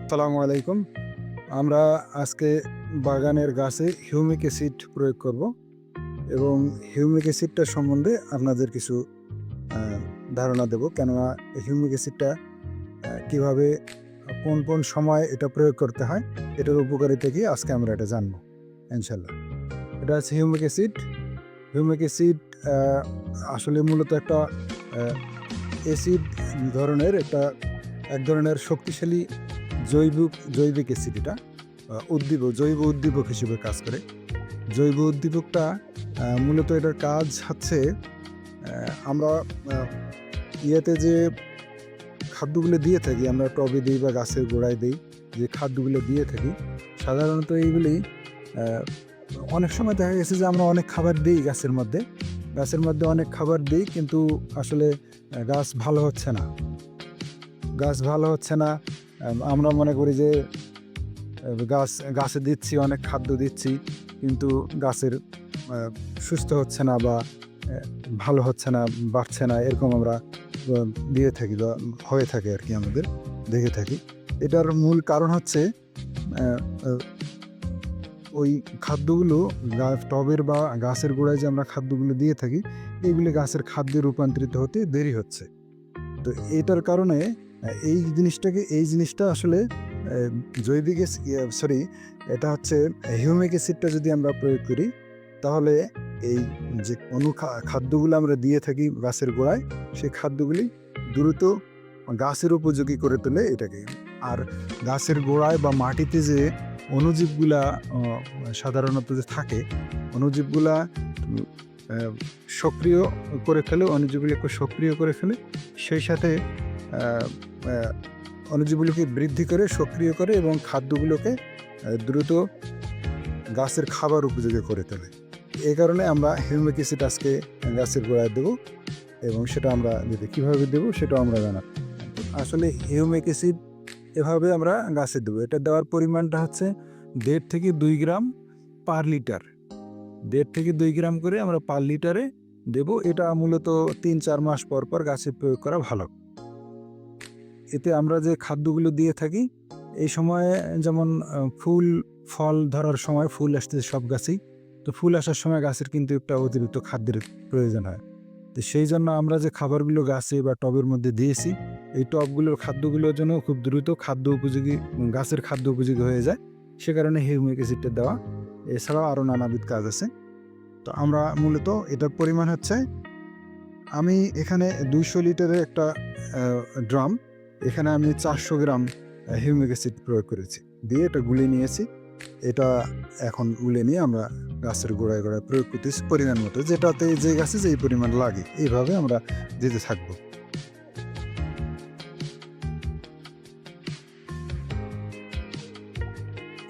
আসসালামু আলাইকুম। আমরা আজকে বাগানের গাছে হিউমিক অ্যাসিড প্রয়োগ করব এবং হিউমিক অ্যাসিডটা সম্বন্ধে আপনাদের কিছু আ ধারণা দেব। কেননা হিউমিক অ্যাসিডটা কিভাবে কোন সময় এটা প্রয়োগ করতে হয়, এটার উপকারিতা কি আজকে আমরা এটা জানব ইনশাআল্লাহ। এটা হচ্ছে হিউমিক অ্যাসিড। হিউমিক অ্যাসিড আ আসলে মূলত একটা আ অ্যাসিড ধরনের এক ধরনের শক্তিশালী জৈবিক অ্যাসিড এটা। জৈব উদ্দীপক হিসেবে কাজ করে। জৈব উদ্দীপকটা মূলত এটার কাজ হচ্ছে আমরা আ ইয়েতে যে খাদ্যগুলো দিয়ে থাকি, আমরা টবে দিই বা গাছের গোড়ায় দিই, যে খাদ্যগুলো দিয়ে থাকি, সাধারণত এইগুলি আ অনেক সময় দেখা গেছে যে আমরা অনেক খাবার দিই গাছের মধ্যে অনেক খাবার দিই কিন্তু আসলে গাছ ভালো হচ্ছে না। আমরা মনে করি যে গাছে দিচ্ছি, অনেক খাদ্য দিচ্ছি, কিন্তু গাছের সুস্থ হচ্ছে না বা ভালো হচ্ছে না, বাড়ছে না, এরকম আমরা দিয়ে থাকি বা হয়ে থাকে আর কি, আমাদের দেখে থাকি। এটার মূল কারণ হচ্ছে ওই খাদ্যগুলো টবের বা গাছের গোড়ায় যে আমরা খাদ্যগুলো দিয়ে থাকি, এইগুলি গাছের খাদ্যে রূপান্তরিত হতে দেরি হচ্ছে। তো এটার কারণে এই জিনিসটা আসলে জৈবিক সরি এটা হচ্ছে হিউমিক অ্যাসিডটা যদি আমরা প্রয়োগ করি, তাহলে এই যে খাদ্যগুলো আমরা দিয়ে থাকি গাছের গোড়ায়, সেই খাদ্যগুলি দ্রুত গাছের উপযোগী করে তোলে এটাকে। আর গাছের গোড়ায় বা মাটিতে যে অণুজীবগুলা সাধারণত যে থাকে, অণুজীবগুলা সক্রিয় করে ফেলে, অণুজীবগুলোকে সক্রিয় করে ফেলে, সেই সাথে অণুজীবগুলোকে বৃদ্ধি করে, সক্রিয় করে এবং খাদ্যগুলোকে দ্রুত গাছের খাবার উপযোগী করে তোলে। এই কারণে আমরা হিউমিক অ্যাসিড আজকে গাছের গোড়ায় দেবো এবং সেটা আমরা যদি কীভাবে দেবো সেটাও আমরা জানাবো। আসলে হিউমিক অ্যাসিড এভাবে আমরা গাছে দেবো। এটা দেওয়ার পরিমাণটা হচ্ছে 1.5 থেকে 2 গ্রাম পার লিটার। 1.5 থেকে 2 গ্রাম করে আমরা পার লিটারে দেবো। এটা মূলত 3-4 মাস পর গাছে প্রয়োগ করা ভালো। এতে আমরা যে খাদ্যগুলো দিয়ে থাকি, এই সময়ে যেমন ফল ধরার সময় ফুল আসতেছে সব গাছেই। তো ফুল আসার সময় গাছের কিন্তু একটা অতিরিক্ত খাদ্যের প্রয়োজন হয়। তো সেই জন্য আমরা যে খাবারগুলো গাছে বা টবের মধ্যে দিয়েছি, এই টবগুলোর খাদ্যগুলোর জন্য খুব দ্রুত গাছের খাদ্য উপযোগী হয়ে যায়। সে কারণে হিউমিক অ্যাসিডটা দেওয়া। এছাড়াও আরও নানাবিধ কাজ আছে। তো আমরা মূলত এটার পরিমাণ হচ্ছে, আমি এখানে 200 লিটারের একটা ড্রাম, এখানে আমি 400 গ্রাম হিউমিক অ্যাসিড প্রয়োগ করেছি। দিয়ে এটা গুলিয়ে নিয়েছি। এটা এখন গুলে নিয়ে আমরা গাছের গোড়ায় প্রয়োগ করতেছি পরিমাণ মতো, যেটাতে যে গাছে যেই পরিমাণ লাগে এইভাবে আমরা দিতে থাকবো।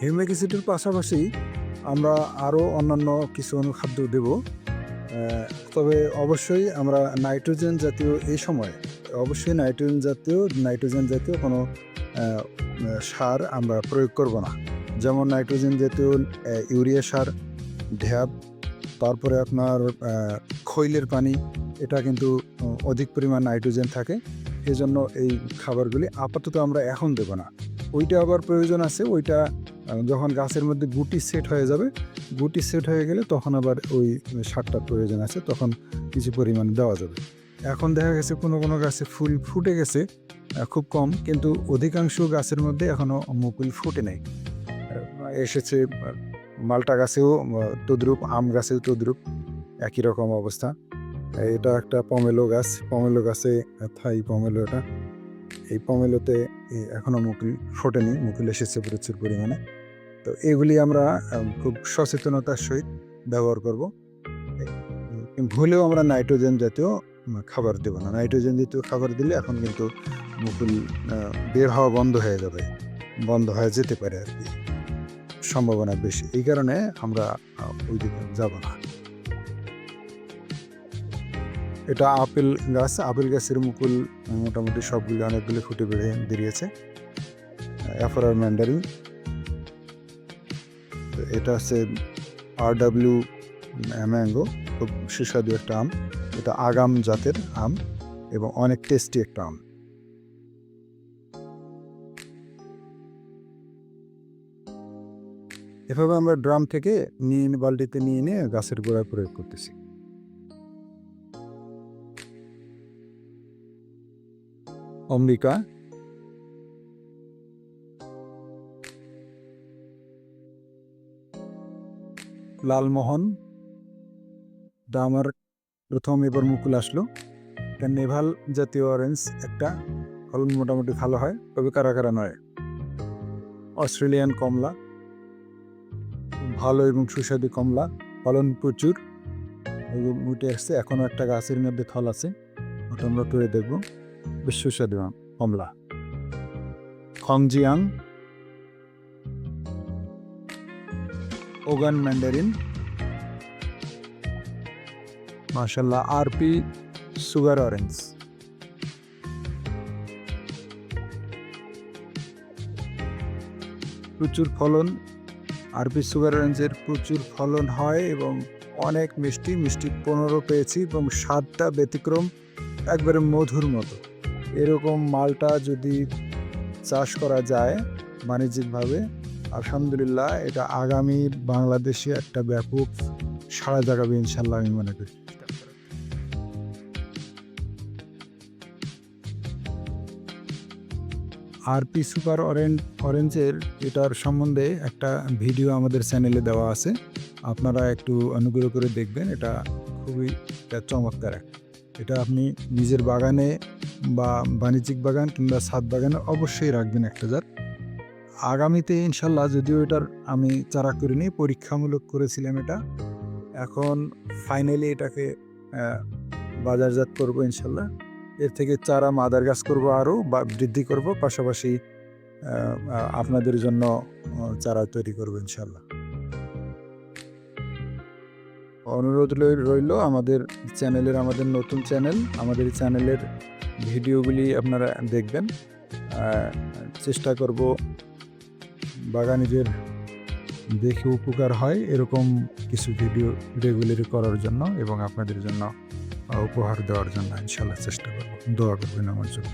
হিউমিক অ্যাসিডের পাশাপাশি আমরা আরও অন্যান্য কিছু অনুখাদ্য দেব। তবে অবশ্যই আমরা নাইট্রোজেন জাতীয় কোনো সার আমরা প্রয়োগ করব না। যেমন নাইট্রোজেন জাতীয় ইউরিয়া সার, ঢ্যাপ, তারপরে আপনার খৈলের পানি, এটা কিন্তু অধিক পরিমাণ নাইট্রোজেন থাকে। এজন্য এই খাবারগুলি আপাতত আমরা এখন দেব না। ওইটা আবার প্রয়োজন আছে, ওইটা যখন গাছের মধ্যে গুটি সেট হয়ে গেলে তখন আবার ওই সারটার প্রয়োজন আছে, তখন কিছু পরিমাণ দেওয়া যাবে। এখন দেখা গেছে কোনো গাছে ফুল ফুটে গেছে, খুব কম, কিন্তু অধিকাংশ গাছের মধ্যে এখনও মুকুল ফুটে নেই। এসেছে মালটা গাছেও তদ্রূপ, আম গাছেও তদ্রূপ, একই রকম অবস্থা। এটা একটা পমেলো গাছে থাই পমেলো এটা। এই পমেলোতে এখনও মুকুল ফোটেনি, মুকুল এসেছে প্রচুর পরিমাণে। তো এগুলি আমরা খুব সচেতনতার সহিত ব্যবহার করব। ভুলেও আমরা নাইট্রোজেন জাতীয় খাবার দেব না। নাইট্রোজেন জাতীয় খাবার দিলে এখন কিন্তু মুকুল বের হওয়া বন্ধ হয়ে যেতে পারে আর কি, সম্ভাবনা বেশি। এই কারণে আমরা ওই দিকে যাব না। এটা আপেল গাছের মুকুল মোটামুটি সবগুলি, অনেকগুলি ফুটে বেরিয়েছে। অ্যাফোরার ম্যান্ডারিন, এটা হচ্ছে RW ম্যাঙ্গো, খুব সুস্বাদু একটা আম। এটা আগাম জাতের আম এবং অনেক টেস্টি একটা আম। এভাবে আমরা ড্রাম থেকে বালতিতে নিয়ে গাছের গোড়ায় প্রয়োগ করতেছি। অম্বিকা, লালমোহন, এটা আমার প্রথম এবার মুকুল আসলো। এটা নেভাল জাতীয় অরেঞ্জ, একটা ফলন মোটামুটি ভালো হয়, তবে কারা নয়। অস্ট্রেলিয়ান কমলা, ভালো এবং সুস্বাদু কমলা, ফলন প্রচুর, উঠে আসছে। এখনো একটা গাছের মধ্যে ফল আছে, ওটা আমরা তুলে দেখবো। বেশ সুস্বাদু কমলা। খংজিয়াং, ওগান ম্যান্ডারিন, মাশাল্লাহ। আরপি সুগার অরেঞ্জ, প্রচুর ফলন। আরপি সুগার অরেঞ্জের প্রচুর ফলন হয় এবং অনেক মিষ্টি 15 পেয়েছি এবং স্বাদটা ব্যতিক্রম, একবারে মধুর মতো। এরকম মালটা যদি চাষ করা যায় বাণিজ্যিকভাবে, আলহামদুলিল্লাহ এটা আগামী বাংলাদেশে একটা ব্যাপক সাড়া জাগাবে ইনশাল্লাহ, আমি মনে করি। আরপি সুপার অরেঞ্জের এটার সম্বন্ধে একটা ভিডিও আমাদের চ্যানেলে দেওয়া আছে, আপনারা একটু অনুগ্রহ করে দেখবেন। এটা খুবই চমৎকার। এটা আপনি নিজের বাগানে বা বাণিজ্যিক বাগান কিংবা ছাদ বাগানে অবশ্যই রাখবেন একটা জাত। আগামীতে ইনশাল্লাহ, যদিও এটার আমি চারা করিনি, পরীক্ষামূলক করেছিলাম এটা, এখন ফাইনালি এটাকে বাজারজাত করবো ইনশাল্লাহ। এর থেকে চারা মাদার গাছ করবো আরও বা বৃদ্ধি করব, পাশাপাশি আপনাদের জন্য চারা তৈরি করবো ইনশাল্লাহ। অনুরোধ রইল আমাদের চ্যানেলের, আমাদের নতুন চ্যানেল, আমাদের চ্যানেলের ভিডিওগুলি আপনারা দেখবেন। চেষ্টা করব বাগানিদের দেখে উপকার হয় এরকম কিছু ভিডিও রেগুলারি করার জন্য এবং আপনাদের জন্য উপহার দেওয়ার জন্য ইনশাল্লাহ চেষ্টা করব। দোয়া করবেন আমার জন্য।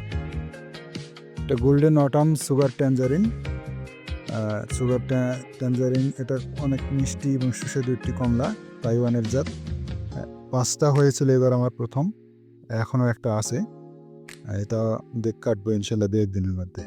এটা গোল্ডেন অটাম সুগার ট্যাঞ্জারিন। এটা অনেক মিষ্টি এবং সুস্বাদু একটি কমলা, তাইওয়ানের জাত। 5টা হয়েছিল এবার আমার প্রথম, এখনও একটা আছে। এটা কাটবো ইনশাল্লাহ 2-1 দিনের মধ্যে।